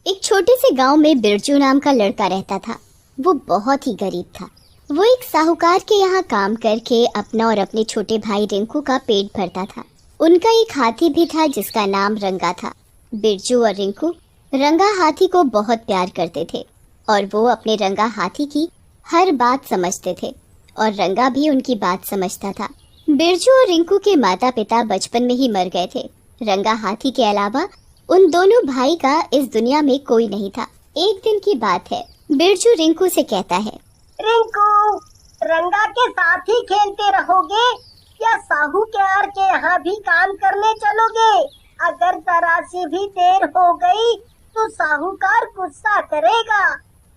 एक छोटे से गांव में बिरजू नाम का लड़का रहता था। वो बहुत ही गरीब था। वो एक साहूकार के यहाँ काम करके अपना और अपने छोटे भाई रिंकू का पेट भरता था। उनका एक हाथी भी था जिसका नाम रंगा था। बिरजू और रिंकू रंगा हाथी को बहुत प्यार करते थे और वो अपने रंगा हाथी की हर बात समझते थे और रंगा भी उनकी बात समझता था। बिरजू और रिंकू के माता पिता बचपन में ही मर गए थे। रंगा हाथी के अलावा उन दोनों भाई का इस दुनिया में कोई नहीं था। एक दिन की बात है, बिरजू रिंकू से कहता है, रिंकू, रंगा के साथ ही खेलते रहोगे या साहूकार के यहाँ भी काम करने चलोगे? अगर जरा सी भी देर हो गई तो साहूकार गुस्सा करेगा।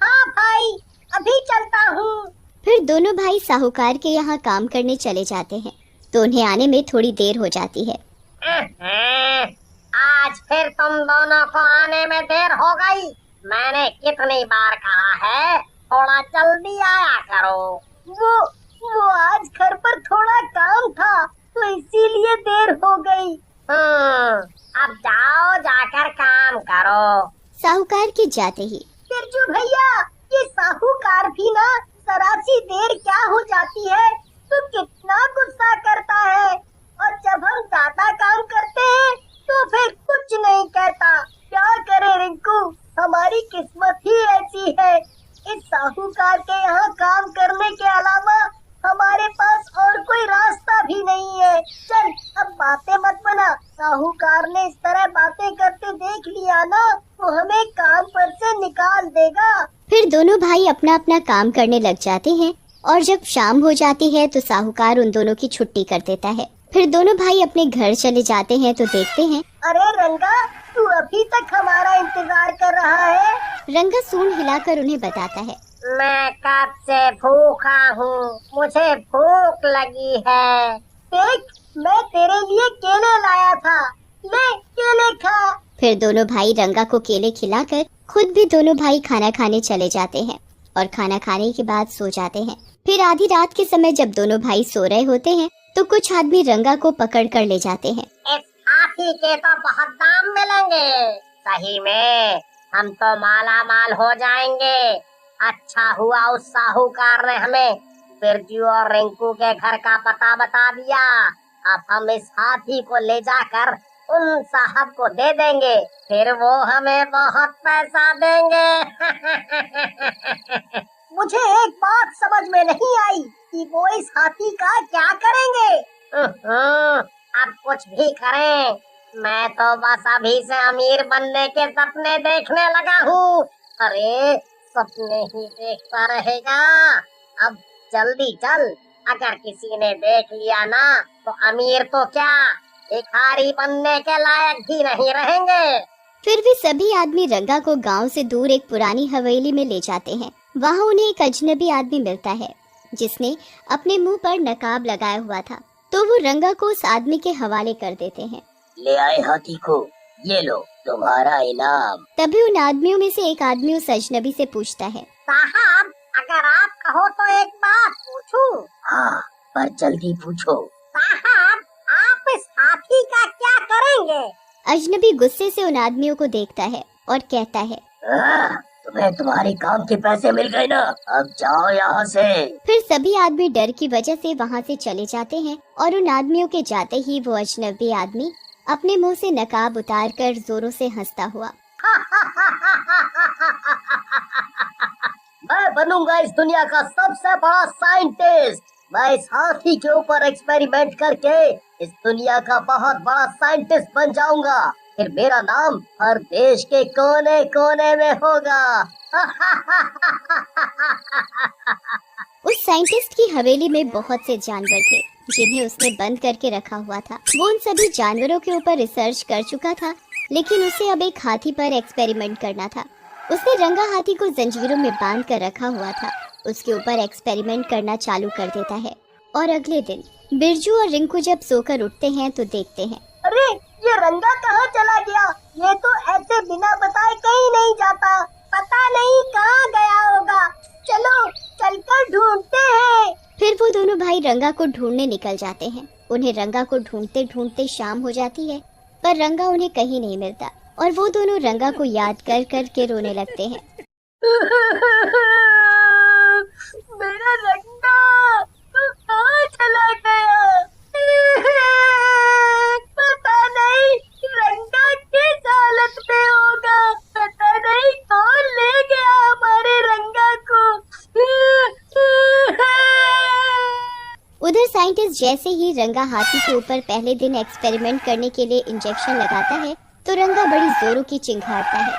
हाँ भाई, अभी चलता हूँ। फिर दोनों भाई साहूकार के यहाँ काम करने चले जाते हैं तो उन्हें आने में थोड़ी देर हो जाती है। आज फिर तुम दोनों को आने में देर हो गई। मैंने कितनी बार कहा है थोड़ा जल्दी आया करो। वो आज घर पर थोड़ा काम था तो इसीलिए देर हो गई। अब जाओ, जाकर काम करो। साहूकार के जाते ही, बिरजू भैया, ये साहूकार भी ना जरा सी देर क्या हो जाती है तो कितना गुस्सा करता है, और जब हम ज्यादा काम करते हैं तो फिर कुछ नहीं कहता। क्या करे रिंकू, हमारी किस्मत ही ऐसी है। इस साहूकार के यहाँ काम करने के अलावा हमारे पास और कोई रास्ता भी नहीं है। चल, अब बातें मत बना। साहूकार ने इस तरह बातें करते देख लिया ना तो हमें काम पर से निकाल देगा। फिर दोनों भाई अपना अपना काम करने लग जाते हैं और जब शाम हो जाती है तो साहूकार उन दोनों की छुट्टी कर देता है। फिर दोनों भाई अपने घर चले जाते हैं तो देखते हैं, अरे रंगा, तू अभी तक हमारा इंतजार कर रहा है? रंगा सूंड हिलाकर उन्हें बताता है, मैं कब से भूखा हूँ, मुझे भूख लगी है। देख, मैं तेरे लिए केले लाया था, ले केले खा। फिर दोनों भाई रंगा को केले खिलाकर खुद भी दोनों भाई खाना खाने चले जाते हैं और खाना खाने के बाद सो जाते हैं। फिर आधी रात के समय जब दोनों भाई सो रहे होते हैं तो कुछ आदमी रंगा को पकड़ कर ले जाते हैं। इस हाथी के तो बहुत दाम मिलेंगे। सही में हम तो माला माल हो जाएंगे। अच्छा हुआ उस साहूकार ने हमें बिरजू और रिंकू के घर का पता बता दिया। अब हम इस हाथी को ले जाकर उन साहब को दे देंगे, फिर वो हमें बहुत पैसा देंगे। मुझे एक बात समझ में नहीं आई कि वो इस हाथी का क्या करेंगे। अब कुछ भी करें, मैं तो बस अभी से अमीर बनने के सपने देखने लगा हूँ। अरे सपने ही देखता रहेगा। अब जल्दी चल, अगर किसी ने देख लिया ना तो अमीर तो क्या, भिखारी बनने के लायक भी नहीं रहेंगे। फिर भी सभी आदमी रंगा को गांव से दूर एक पुरानी हवेली में ले जाते हैं। वहाँ उन्हें एक अजनबी आदमी मिलता है जिसने अपने मुंह पर नकाब लगाया हुआ था, तो वो रंगा को उस आदमी के हवाले कर देते हैं। ले आए हाथी को, ये लो तुम्हारा इनाम। तभी उन आदमियों में से एक आदमी उस अजनबी से पूछता है, साहब, अगर आप कहो तो एक बात पूछूं? हाँ, पर जल्दी पूछो। साहब, आप इस हाथी का क्या करेंगे? अजनबी गुस्से से उन आदमियों को देखता है और कहता है, तुम्हें तुम्हारे काम के पैसे मिल गए ना, अब जाओ यहाँ से। फिर सभी आदमी डर की वजह से वहाँ से चले जाते हैं और उन आदमियों के जाते ही वो अजनबी आदमी अपने मुंह से नकाब उतारकर जोरों से हंसता हुआ, मैं बनूंगा इस दुनिया का सबसे बड़ा साइंटिस्ट। मैं इस हाथी के ऊपर एक्सपेरिमेंट करके इस दुनिया का बहुत बड़ा साइंटिस्ट बन जाऊंगा। फिर मेरा नाम हर देश के कोने कोने में होगा। उस साइंटिस्ट की हवेली में बहुत से जानवर थे जिन्हें उसने बंद करके रखा हुआ था। वो उन सभी जानवरों के ऊपर रिसर्च कर चुका था, लेकिन उसे अब एक हाथी पर एक्सपेरिमेंट करना था। उसने रंगा हाथी को जंजीरों में बांध कर रखा हुआ था। उसके ऊपर एक्सपेरिमेंट करना चालू कर देता है और अगले दिन बिरजू और रिंकू जब सोकर उठते हैं तो देखते हैं, अरे ये रंगा कहाँ चला गया? ये तो ऐसे बिना बताए कहीं नहीं जाता। पता नहीं कहाँ गया होगा। चलो चलकर ढूंढते हैं। फिर वो दोनों भाई रंगा को ढूंढने निकल जाते हैं। उन्हें रंगा को ढूंढते ढूंढते शाम हो जाती है, पर रंगा उन्हें कहीं नहीं मिलता। और वो दोनों रंगा को याद कर कर के रोने लगते हैं। मेरा रंगा तू कहाँ चला गया? पता नहीं रंगा किस हालत में होगा। पता नहीं कौन ले गया हमारे रंगा को। उधर साइंटिस्ट जैसे ही रंगा हाथी के ऊपर पहले दिन एक्सपेरिमेंट करने के लिए इंजेक्शन लगाता है तो रंगा बड़ी जोरों की चिंघाड़ता है।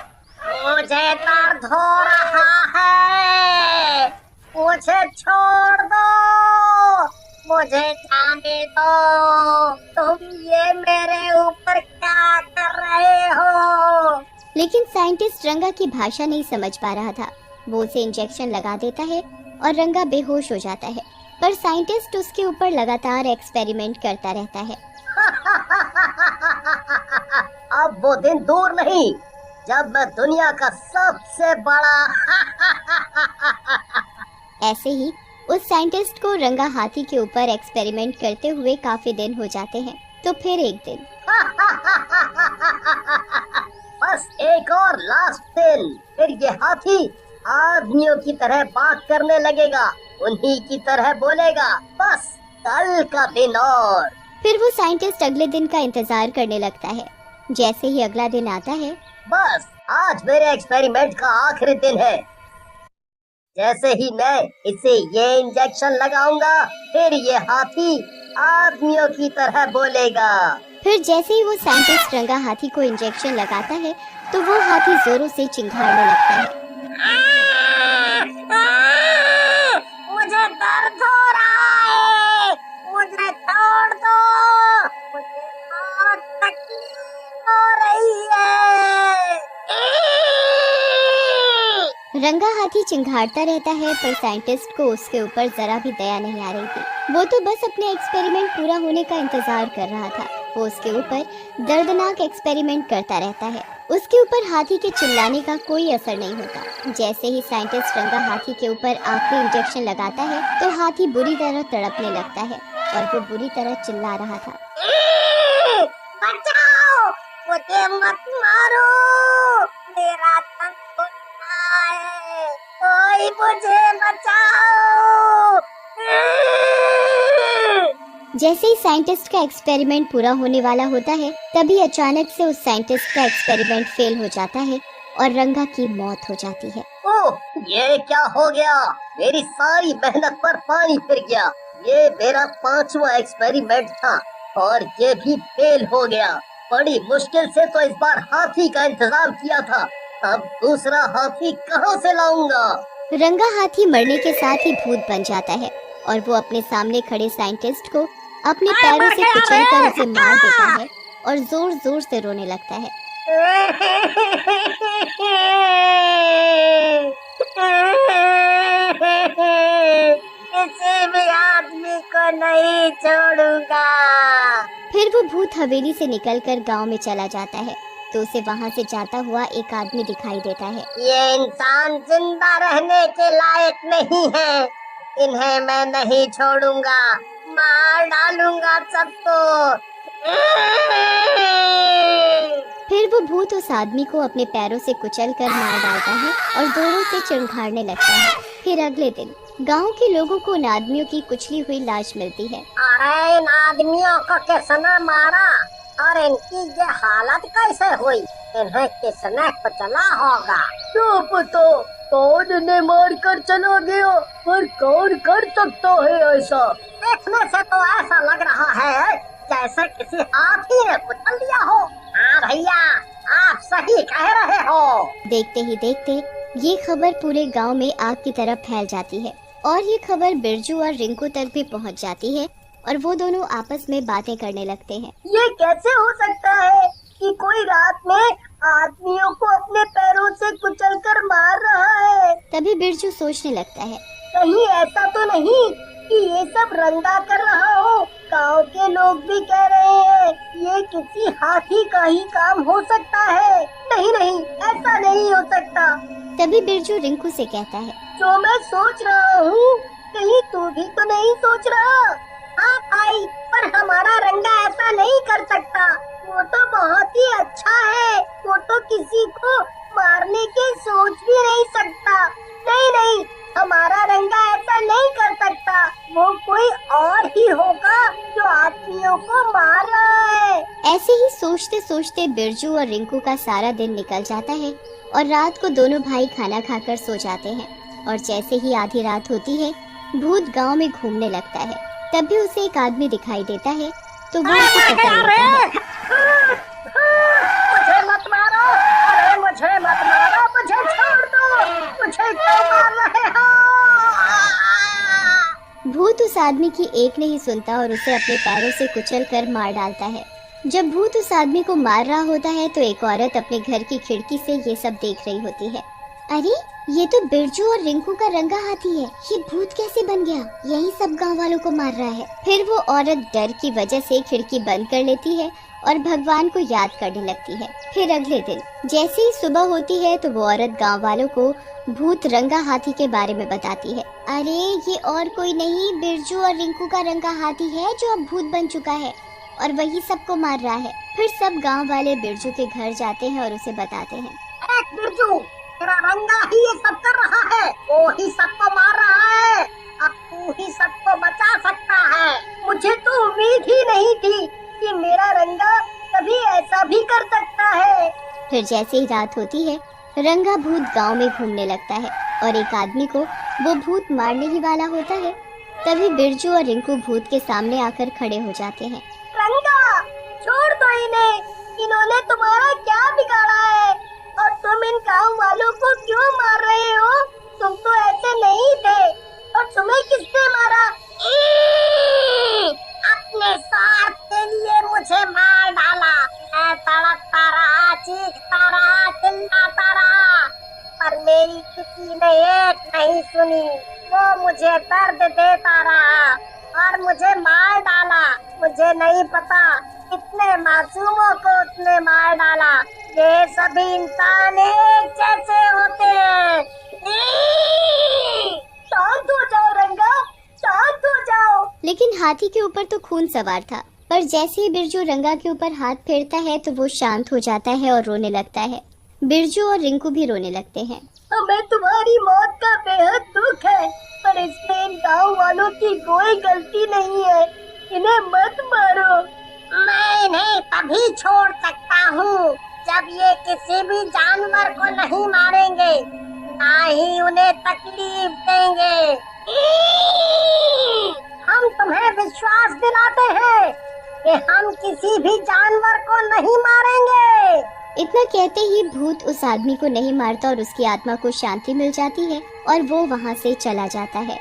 मुझे दर्द हो रहा है, मुझे छोड़ दो, मुझे जाने दो। तुम ये मेरे ऊपर क्या कर रहे हो? लेकिन साइंटिस्ट रंगा की भाषा नहीं समझ पा रहा था। वो उसे इंजेक्शन लगा देता है और रंगा बेहोश हो जाता है, पर साइंटिस्ट उसके ऊपर लगातार एक्सपेरिमेंट करता रहता है। अब वो दिन दूर नहीं जब मैं दुनिया का सबसे बड़ा ऐसे ही उस साइंटिस्ट को रंगा हाथी के ऊपर एक्सपेरिमेंट करते हुए काफी दिन हो जाते हैं। तो फिर एक दिन बस एक और लास्ट दिन, फिर ये हाथी आदमियों की तरह बात करने लगेगा, उन्हीं की तरह बोलेगा। बस कल का दिन और। फिर वो साइंटिस्ट अगले दिन का इंतजार करने लगता है। जैसे ही अगला दिन आता है, बस आज मेरे एक्सपेरिमेंट का आखिरी दिन है। जैसे ही मैं इसे ये इंजेक्शन लगाऊंगा, फिर ये हाथी आदमियों की तरह बोलेगा। फिर जैसे ही वो साइंटिस्ट रंगा हाथी को इंजेक्शन लगाता है तो वो हाथी जोरों से चिंघाड़ने लगता है। मुझे दर्द हो रहा है, मुझे छोड़ दो, मुझे बहुत तकलीफ हो रही है। रंगा हाथी चिंघाड़ता रहता है, पर साइंटिस्ट को उसके ऊपर जरा भी दया नहीं आ रही थी। वो तो बस अपने एक्सपेरिमेंट पूरा होने का इंतजार कर रहा था। वो उसके ऊपर दर्दनाक एक्सपेरिमेंट करता रहता है। उसके ऊपर हाथी के चिल्लाने का कोई असर नहीं होता। जैसे ही साइंटिस्ट रंगा हाथी के ऊपर आखिरी इंजेक्शन लगाता है तो हाथी बुरी तरह तड़पने लगता है और वो बुरी तरह चिल्ला रहा था, बचाओ, मुझे मत मारो, मेरा तन घुट रहा है, कोई मुझे बचाओ। जैसे ही साइंटिस्ट का एक्सपेरिमेंट पूरा होने वाला होता है तभी अचानक से उस साइंटिस्ट का एक्सपेरिमेंट फेल हो जाता है और रंगा की मौत हो जाती है। ओह, ये क्या हो गया? मेरी सारी मेहनत पर पानी फिर गया। ये मेरा 5वां एक्सपेरिमेंट था और ये भी फेल हो गया। बड़ी मुश्किल से तो इस बार हाथी का इंतजाम किया था, अब दूसरा हाथी कहाँ से लाऊंगा? रंगा हाथी मरने के साथ ही भूत बन जाता है और वो अपने सामने खड़े साइंटिस्ट को अपने पैरों से कुचलकर उसे मार देता है और जोर जोर से रोने लगता है। किसी भी आदमी को नहीं छोड़ूंगा। फिर वो भूत हवेली से निकलकर गांव में चला जाता है तो उसे वहां से जाता हुआ एक आदमी दिखाई देता है। ये इंसान जिंदा रहने के लायक नहीं है, इन्हें मैं नहीं छोड़ूंगा, मार डालूंगा सबको। फिर वो भूत उस आदमी को अपने पैरों से कुचलकर मार डालता है और जोरों से चिंघाड़ने लगता है। फिर अगले दिन गांव के लोगों को उन आदमियों की कुचली हुई लाश मिलती है। अरे इन आदमियों को किसने मारा और इनकी ये हालत कैसे हुई? इन्हें किसने कुचला होगा? क्या पता कौन इन्हें मार कर चला गया, पर कौन कर सकता है ऐसा? देखने से तो ऐसा लग रहा है जैसे किसी हाथी ने कुचल दिया हो। हाँ भैया, आप सही कह रहे हो। देखते ही देखते ये खबर पूरे गांव में आग की तरह फैल जाती है और ये खबर बिरजू और रिंकू तक भी पहुंच जाती है और वो दोनों आपस में बातें करने लगते हैं। ये कैसे हो सकता है कि कोई रात में आदमियों को अपने पैरों से कुचलकर मार रहा है? तभी बिरजू सोचने लगता है, कहीं ऐसा तो नहीं कि ये सब रंगा कर रहा हो? गांव के लोग भी कह रहे हैं ये किसी हाथी का ही काम हो सकता है। नहीं नहीं, ऐसा नहीं हो सकता। तभी बिरजू रिंकू से कहता है, जो मैं सोच रहा हूँ कहीं तू भी तो नहीं सोच रहा? हाँ भाई, पर हमारा रंगा ऐसा नहीं कर सकता। वो तो बहुत ही अच्छा है। वो तो किसी को मारने की सोच भी नहीं सकता। नहीं नहीं, हमारा रंगा ऐसा नहीं कर सकता। वो कोई और ही होगा जो आदमियों को मार रहा है। ऐसे ही सोचते सोचते बिरजू और रिंकू का सारा दिन निकल जाता है और रात को दोनों भाई खाना खाकर सो जाते हैं। और जैसे ही आधी रात होती है, भूत गांव में घूमने लगता है। तभी उसे एक आदमी दिखाई देता है, तो वो उसे पकड़ लेता है। मुझे मत मारो, अरे मुझे मत मारो, मुझे छोड़ दो, मुझे क्यों मार रहे हो? भूत उस आदमी की एक नहीं सुनता और उसे अपने पैरों से कुचल कर मार डालता है। जब भूत उस आदमी को मार रहा होता है तो एक औरत अपने घर की खिड़की से ये सब देख रही होती है। अरे, ये तो बिरजू और रिंकू का रंगा हाथी है। ये भूत कैसे बन गया? यही सब गांव वालों को मार रहा है। फिर वो औरत डर की वजह से खिड़की बंद कर लेती है और भगवान को याद करने लगती है। फिर अगले दिन जैसे ही सुबह होती है तो वो औरत गांव वालों को भूत रंगा हाथी के बारे में बताती है। अरे, ये और कोई नहीं, बिरजू और रिंकू का रंगा हाथी है जो अब भूत बन चुका है और वही सबको मार रहा है। फिर सब गांव वाले बिरजू के घर जाते हैं और उसे बताते हैं। बिरजू, तेरा रंगा ही ये सब कर रहा है। वो ही सबको मार रहा है। अब तू ही सबको बचा सकता है। मुझे तो उम्मीद ही नहीं थी कि मेरा रंगा कभी ऐसा भी कर सकता है। फिर जैसे ही रात होती है, रंगा भूत गांव में घूमने लगता है और एक आदमी को वो भूत मारने ही वाला होता है। तभी बिरजू और रिंकू भूत के सामने आकर खड़े हो जाते हैं। रंगा, छोड़ दो इन्हें। इन्होंने तुम्हारा क्या बिगाड़ा है और तुम इन गाँव वालों को क्यों मार रहे हो? तुम तो ऐसे नहीं थे। और तुम्हें किसने मारा? अपने स्वार्थ के लिए मुझे मार डाला। मैं तड़पता रहा, चीखता रहा, चिल्लाता रहा, पर मेरी किसी ने एक नहीं सुनी। वो मुझे दर्द देता रहा और मुझे मार डाला। मुझे नहीं पता कितने मासूमों को उसने मार डाला। ये सभी इंसान एक जैसे होते हैं। शांत हो जाओ रंगा, शांत हो जाओ। लेकिन हाथी के ऊपर तो खून सवार था, पर जैसे ही बिरजू रंगा के ऊपर हाथ फेरता है तो वो शांत हो जाता है और रोने लगता है। बिरजू और रिंकू भी रोने लगते हैं। हमें तुम्हारी मौत का बेहद दुख है, पर इसमें इन गाँव वालों की कोई गलती नहीं है। इन्हें मत मारो। मैं इन्हें तभी छोड़ सकता हूँ जब ये किसी भी जानवर को नहीं मारेंगे, ना ही उन्हें तकलीफ देंगे। हम तुम्हें विश्वास दिलाते हैं कि हम किसी भी जानवर को नहीं मारेंगे। इतना कहते ही भूत उस आदमी को नहीं मारता और उसकी आत्मा को शांति मिल जाती है और वो वहाँ से चला जाता है।